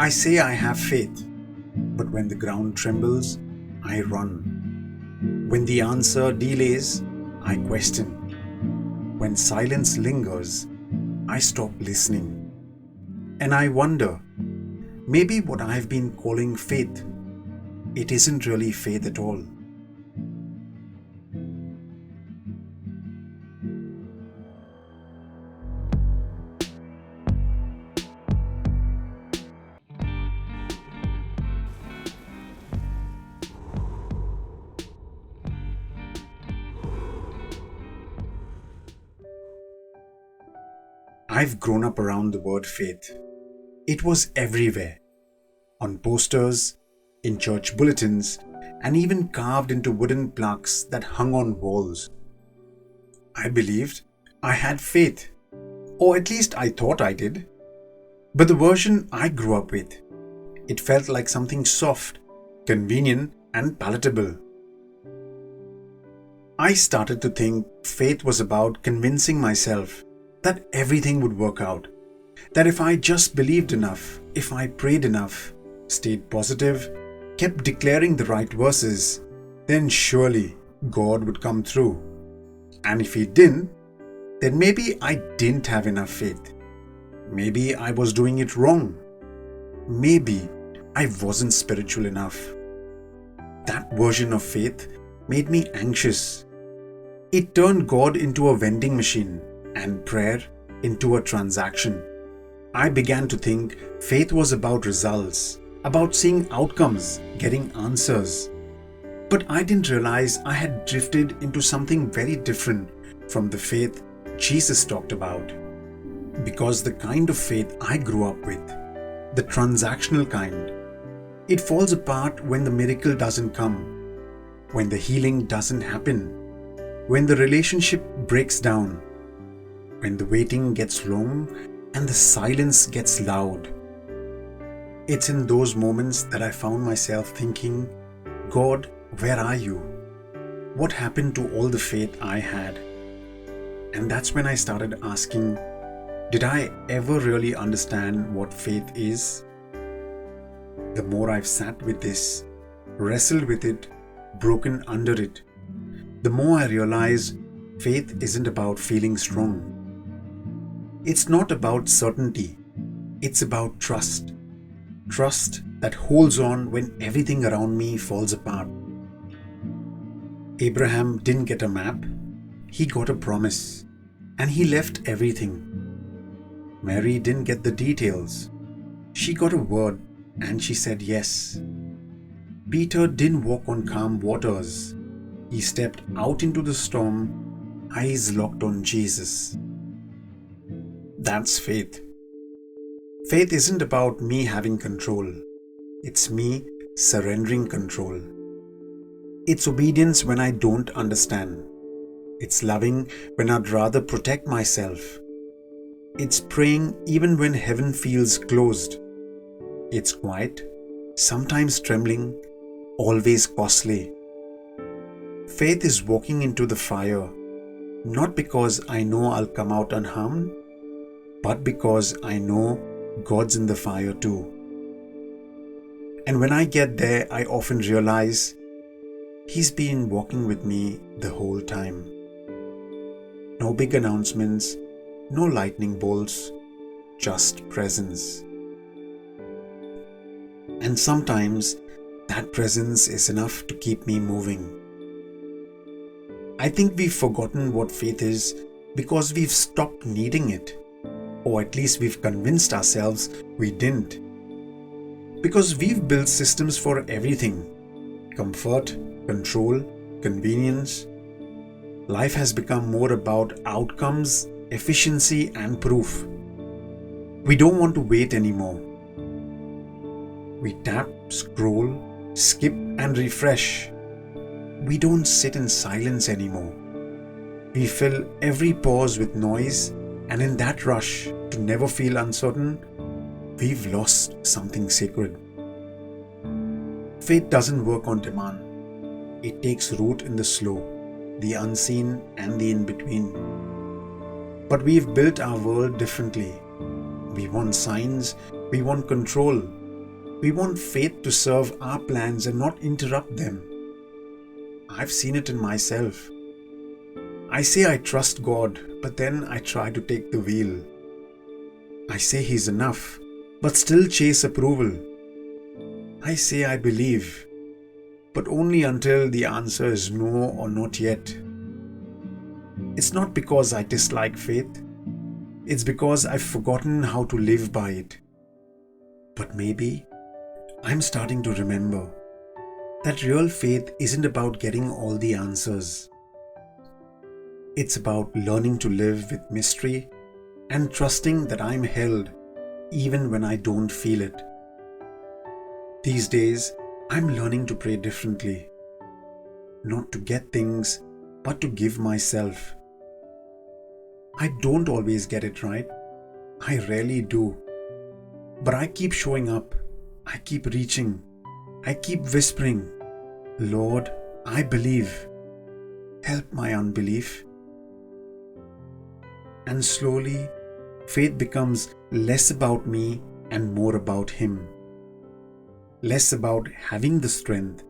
I say I have faith, but when the ground trembles, I run. When the answer delays, I question. When silence lingers, I stop listening. And I wonder, maybe what I've been calling faith, it isn't really faith at all. I've grown up around the word faith. It was everywhere, on posters, in church bulletins, and even carved into wooden plaques that hung on walls. I believed I had faith, or at least I thought I did. But the version I grew up with, it felt like something soft, convenient, and palatable. I started to think faith was about convincing myself that everything would work out. That if I just believed enough, if I prayed enough, stayed positive, kept declaring the right verses, then surely God would come through. And if He didn't, then maybe I didn't have enough faith. Maybe I was doing it wrong. Maybe I wasn't spiritual enough. That version of faith made me anxious. It turned God into a vending machine and prayer into a transaction. I began to think faith was about results, about seeing outcomes, getting answers. But I didn't realize I had drifted into something very different from the faith Jesus talked about. Because the kind of faith I grew up with, the transactional kind, it falls apart when the miracle doesn't come, when the healing doesn't happen, when the relationship breaks down, when the waiting gets long and the silence gets loud. It's in those moments that I found myself thinking, God, where are you? What happened to all the faith I had? And that's when I started asking, did I ever really understand what faith is? The more I've sat with this, wrestled with it, broken under it, the more I realize faith isn't about feeling strong. It's not about certainty. It's about trust. Trust that holds on when everything around me falls apart. Abraham didn't get a map. He got a promise. And he left everything. Mary didn't get the details. She got a word and she said yes. Peter didn't walk on calm waters. He stepped out into the storm, eyes locked on Jesus. That's faith. Faith isn't about me having control. It's me surrendering control. It's obedience when I don't understand. It's loving when I'd rather protect myself. It's praying even when heaven feels closed. It's quiet, sometimes trembling, always costly. Faith is walking into the fire, not because I know I'll come out unharmed, but because I know God's in the fire too. And when I get there, I often realize He's been walking with me the whole time. No big announcements, no lightning bolts, just presence. And sometimes that presence is enough to keep me moving. I think we've forgotten what faith is because we've stopped needing it. Or at least we've convinced ourselves we didn't. Because we've built systems for everything. Comfort, control, convenience. Life has become more about outcomes, efficiency, and proof. We don't want to wait anymore. We tap, scroll, skip, and refresh. We don't sit in silence anymore. We fill every pause with noise, and in that rush to never feel uncertain, we've lost something sacred. Faith doesn't work on demand. It takes root in the slow, the unseen, and the in-between. But we've built our world differently. We want signs, we want control, We want faith to serve our plans and not interrupt them. I've seen it in myself. I say I trust God, but then I try to take the wheel. I say He's enough, but still chase approval. I say I believe, but only until the answer is no or not yet. It's not because I dislike faith. It's because I've forgotten how to live by it. But maybe I'm starting to remember that real faith isn't about getting all the answers. It's about learning to live with mystery and trusting that I'm held even when I don't feel it. These days, I'm learning to pray differently. Not to get things, but to give myself. I don't always get it right. I rarely do. But I keep showing up. I keep reaching. I keep whispering, Lord, I believe. Help my unbelief. And slowly, faith becomes less about me and more about Him. Less about having the strength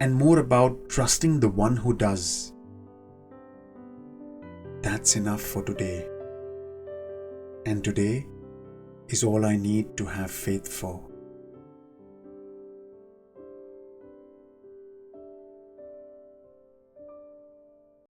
and more about trusting the one who does. That's enough for today. And today is all I need to have faith for.